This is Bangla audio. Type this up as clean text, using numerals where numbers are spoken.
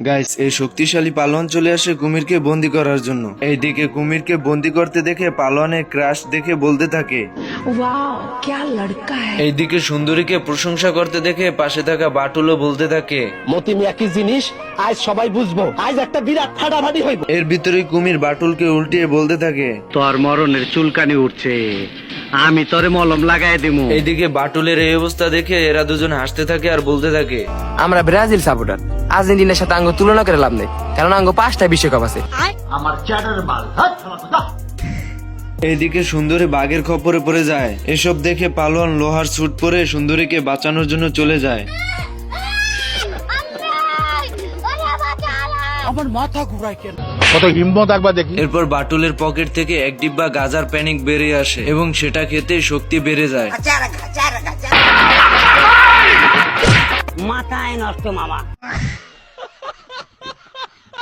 গাইস, এই শক্তিশালী পালোয়ান চলে আসে কুমিরকে বন্দি করার জন্য। এইদিকে কুমিরকে বন্দি করতে দেখে পালোয়ানের ক্রাশ দেখে বলতে থাকে, वाह क्या लड़का है। এইদিকে সুন্দরীকে প্রশংসা করতে দেখে পাশে থাকা বাটুলও বলতে থাকে, মতি মিয়া কি জিনিস আজ সবাই বুঝবো, আজ একটা বিরাট ফাটাফাটি হইব। এর ভিতরে কুমির বাটুলকে উল্টিয়ে বলতে থাকে, তোর মরণের চুলকানি উঠছে, আমি তোরে মলম লাগাই দিমু। এইদিকে বাটুলের এই অবস্থা দেখে এরা দুজন হাসতে থাকে আর বলতে থাকে, আমরা ব্রাজিল সাপোর্টার, আর্জেন্টিনার সাথে আঙ্গ তুলনা করে লাভ নেই, কারণ আঙ্গ 5টা বিশ্বকাপ আছে। এইদিকে সুন্দরী বাঘের খপ্পরে পড়ে যায়। এসব দেখে পালোয়ান লোহার স্যুট পরে সুন্দরীকে বাঁচানোর জন্য চলে যায়। কত হিম্মত একবার দেখি। এরপর বাটুলের পকেট থেকে এক ডিব্বা গাজার প্যানিক বেরিয়ে আসে এবং সেটা খেতে শক্তি বেড়ে যায়। মাথায় নষ্ট মামা।